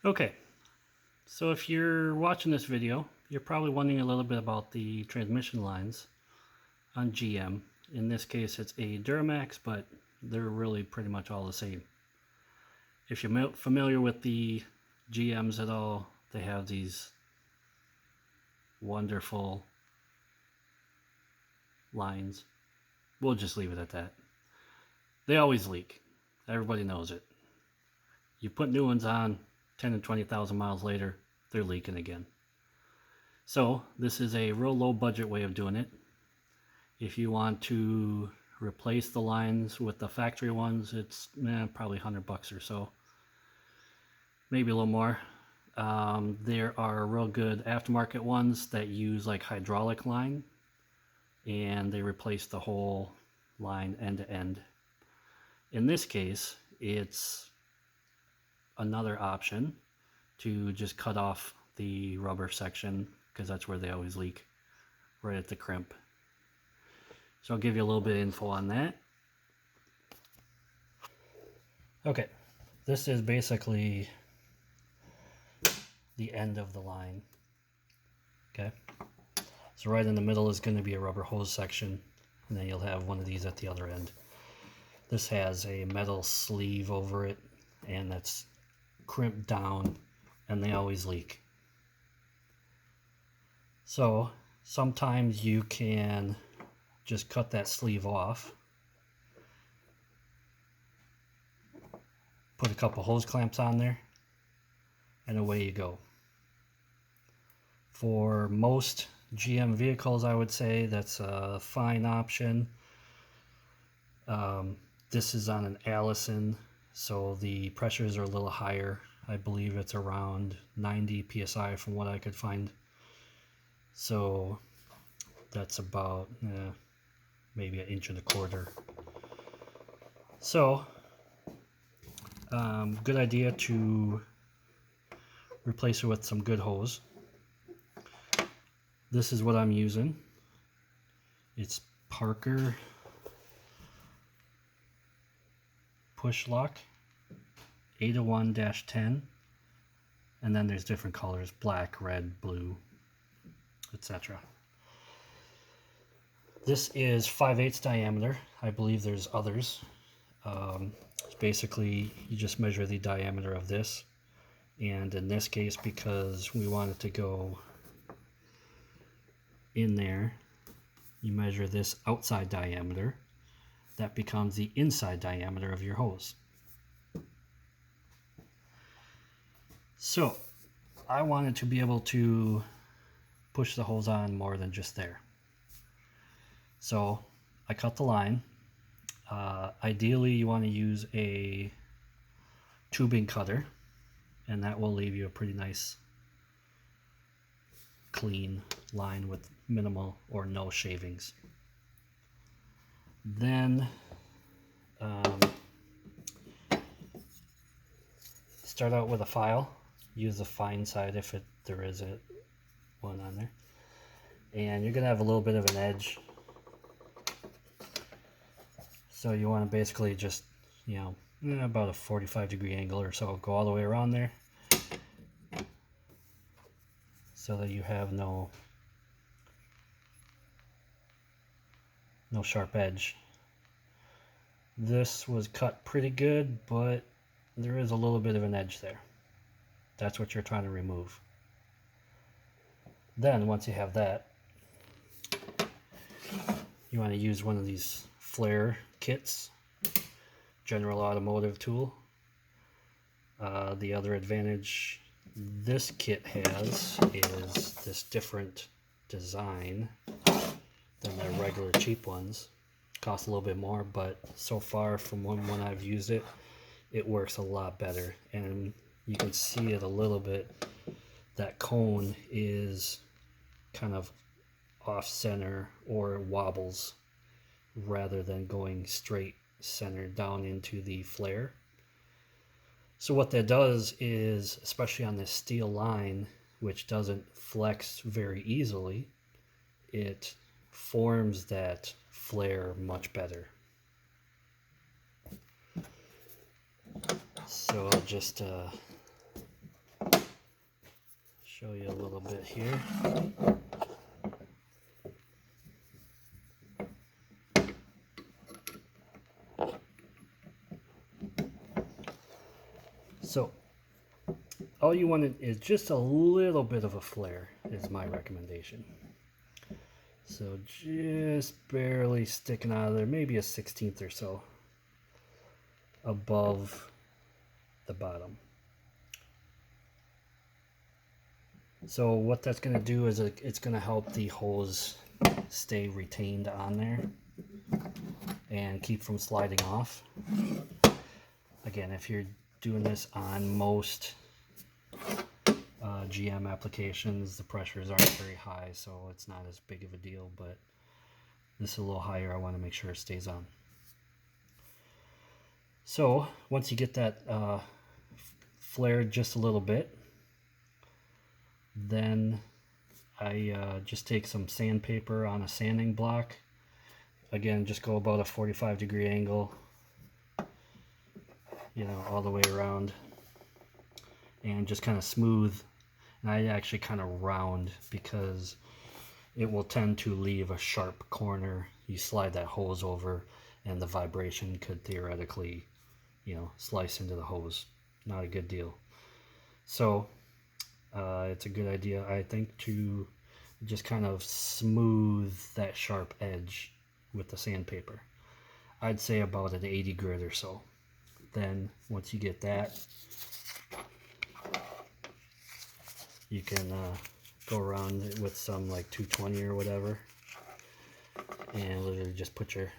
Okay, so if you're watching this video, you're probably wondering a little bit about the transmission lines on GM. In this case, it's a Duramax, but they're really pretty much all the same. If you're familiar with the GMs at all, they have these wonderful lines. We'll just leave it at that. They always leak. Everybody knows it. You put new ones on, 10 and 20,000 miles later, they're leaking again. So this is a real low budget way of doing it. If you want to replace the lines with the factory ones, it's probably $100 or so, maybe a little more. There are real good aftermarket ones that use like hydraulic line, and they replace the whole line end to end. In this case, it's another option to just cut off the rubber section, because that's where they always leak, right at the crimp. So I'll give you a little bit of info on that. Okay, this is basically the end of the line. Okay, so right in the middle is going to be a rubber hose section, and then you'll have one of these at the other end. This has a metal sleeve over it, and that's crimped down, and they always leak. So sometimes you can just cut that sleeve off, put a couple hose clamps on there, and away you go. For most GM vehicles, I would say that's a fine option. This is on an Allison, so the pressures are a little higher. I believe it's around 90 psi from what I could find. So that's about maybe 1.25 inches. So good idea to replace it with some good hose. This is what I'm using. It's Parker push lock 801-10, and then there's different colors: black, red, blue, etc. This is 5/8 diameter. I believe there's others. Basically, you just measure the diameter of this, and in this case, because we want it to go in there, you measure this outside diameter. That becomes the inside diameter of your hose. So I wanted to be able to push the hose on more than just there. So I cut the line. Ideally, you want to use a tubing cutter, and that will leave you a pretty nice clean line with minimal or no shavings. Then start out with a file. Use the fine side if there is one on there, and you're gonna have a little bit of an edge, so you want to basically just, about a 45-degree angle or so, go all the way around there, so that you have no sharp edge. This was cut pretty good, but there is a little bit of an edge there. That's what you're trying to remove. Then once you have that, you want to use one of these flare kits, General Automotive tool. The other advantage this kit has is this different design than the regular cheap ones. Costs a little bit more, but so far from when I've used it, it works a lot better, and you can see it a little bit. That cone is kind of off center or wobbles rather than going straight center down into the flare. So what that does is, especially on this steel line, which doesn't flex very easily, it forms that flare much better. So I'll just show you a little bit here. So all you want is just a little bit of a flare is my recommendation. So just barely sticking out of there, maybe a 1/16 or so above the bottom. So what that's going to do is it's going to help the hose stay retained on there and keep from sliding off. Again, if you're doing this on most GM applications, the pressures aren't very high, so it's not as big of a deal, but this is a little higher. I want to make sure it stays on. So once you get that flared just a little bit, then I just take some sandpaper on a sanding block. Again, just go about a 45-degree angle, you know, all the way around, and just kind of smooth. And I actually kind of round because it will tend to leave a sharp corner. You slide that hose over and the vibration could theoretically, you know, slice into the hose. Not a good deal. So it's a good idea, I think, to just kind of smooth that sharp edge with the sandpaper. I'd say about an 80 grit or so. Then once you get that, you can go around it with some like 220 or whatever, and literally just put your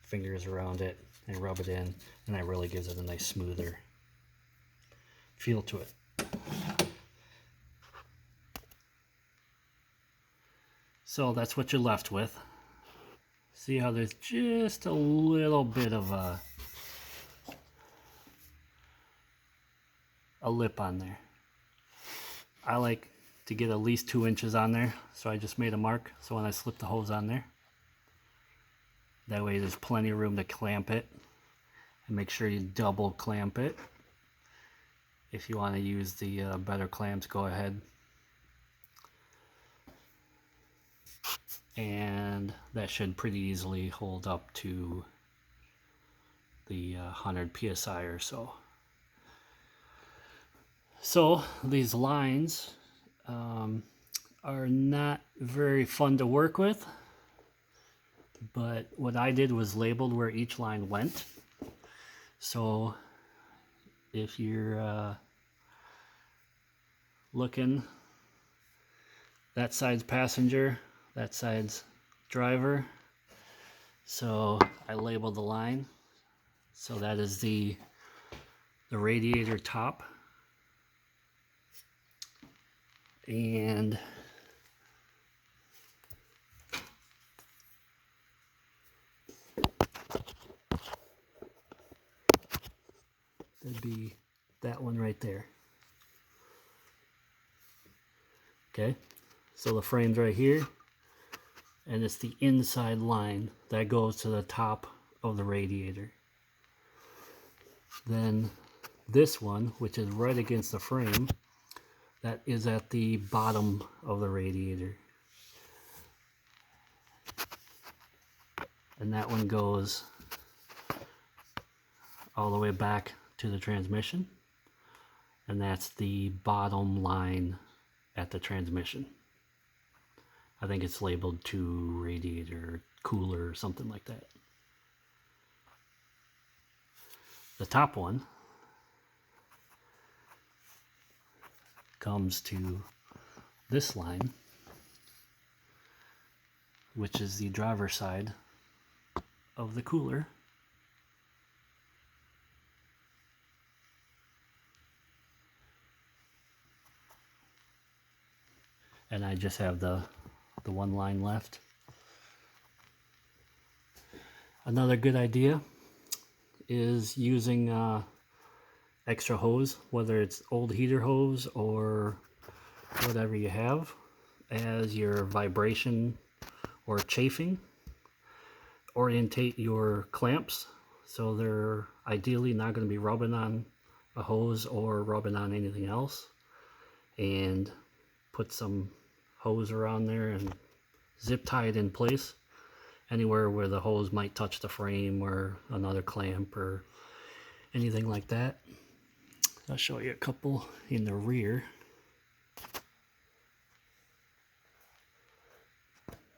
fingers around it and rub it in, and that really gives it a nice smoother feel to it. So that's what you're left with. See how there's just a little bit of a lip on there. I like to get at least 2 inches on there, so I just made a mark. So when I slip the hose on there, that way there's plenty of room to clamp it. And make sure you double clamp it. If you want to use the better clamps, go ahead. And that should pretty easily hold up to the 100 psi or so. So these lines are not very fun to work with, but what I did was labeled where each line went. So if you're looking, that side's passenger, that side's driver. So I labeled the line. So that is the radiator top. And that'd be that one right there. Okay, so the frame's right here, and it's the inside line that goes to the top of the radiator. Then this one, which is right against the frame, that is at the bottom of the radiator. And that one goes all the way back to the transmission. And that's the bottom line at the transmission. I think it's labeled to radiator, cooler, or something like that. The top one comes to this line, which is the driver's side of the cooler. And I just have the one line left. Another good idea is using extra hose, whether it's old heater hose or whatever you have, as your vibration or chafing. Orientate your clamps so they're ideally not going to be rubbing on a hose or rubbing on anything else. and put some hose around there and zip tie it in place anywhere where the hose might touch the frame or another clamp or anything like that. I'll show you a couple in the rear.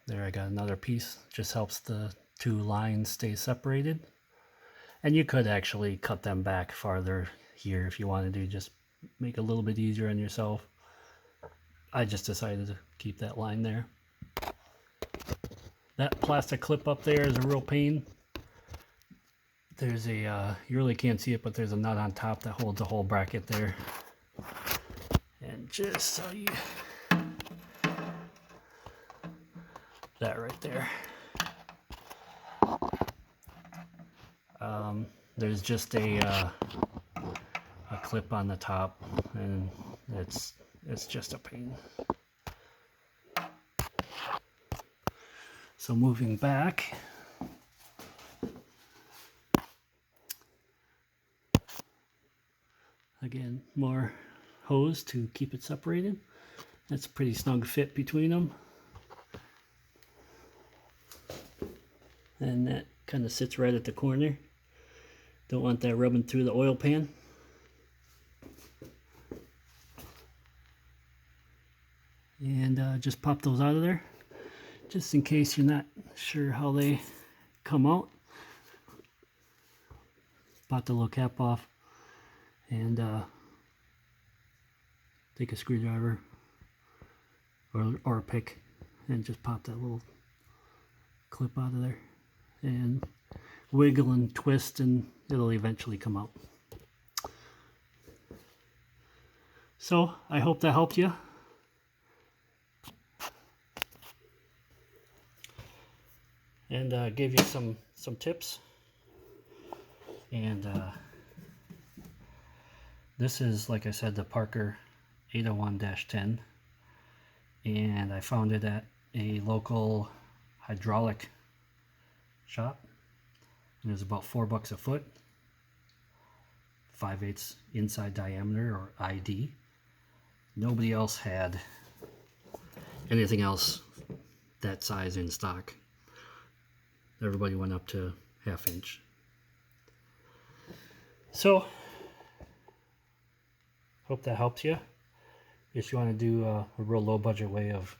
There, I got another piece. Just helps the two lines stay separated. And you could actually cut them back farther here if you wanted to, just make it a little bit easier on yourself. I just decided to keep that line there. That plastic clip up there is a real pain. There's a, you really can't see it, but there's a nut on top that holds the whole bracket there. And just so you, that right there. There's just a clip on the top, and it's just a pain. So moving back, again, more hose to keep it separated. That's a pretty snug fit between them. And that kind of sits right at the corner. Don't want that rubbing through the oil pan. And just pop those out of there, just in case you're not sure how they come out. Pop the little cap off and take a screwdriver or a pick and just pop that little clip out of there and wiggle and twist, and it'll eventually come out. So I hope that helped you. And gave you some tips. And this is, like I said, the Parker 801-10, and I found it at a local hydraulic shop. It was about $4 a foot, 5/8 inside diameter, or ID. Nobody else had anything else that size in stock. Everybody went up to 1/2 inch. So, hope that helps you. If you want to do a real low budget way of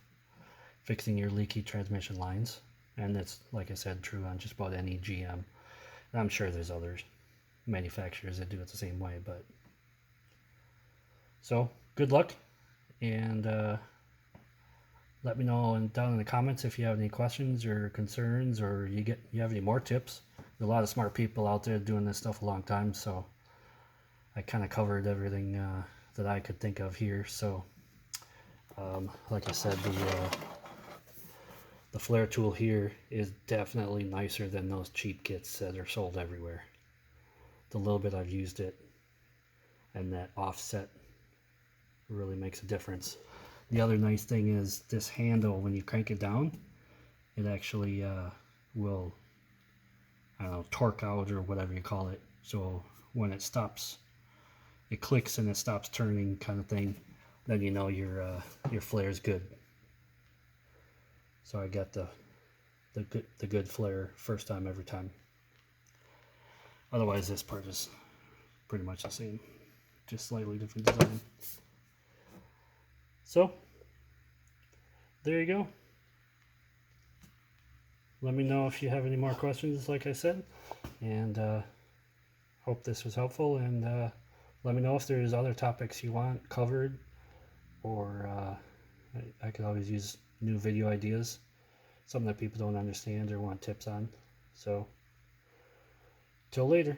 fixing your leaky transmission lines, and that's, like I said, true on just about any GM. And I'm sure there's other manufacturers that do it the same way, but so good luck, and let me know down in the comments if you have any questions or concerns, or you have any more tips. There's a lot of smart people out there doing this stuff a long time, so I kind of covered everything that I could think of here. So like I said, the flare tool here is definitely nicer than those cheap kits that are sold everywhere. The little bit I've used it, and that offset really makes a difference. The other nice thing is this handle, when you crank it down, it actually will, I don't know, torque out or whatever you call it. So when it stops, it clicks and it stops turning, kind of thing, then you know your flare's good. So I got the good flare first time every time. Otherwise, this part is pretty much the same, just slightly different design. So there you go. Let me know if you have any more questions, like I said, and hope this was helpful. And let me know if there's other topics you want covered, or I could always use new video ideas, something that people don't understand or want tips on. So till later.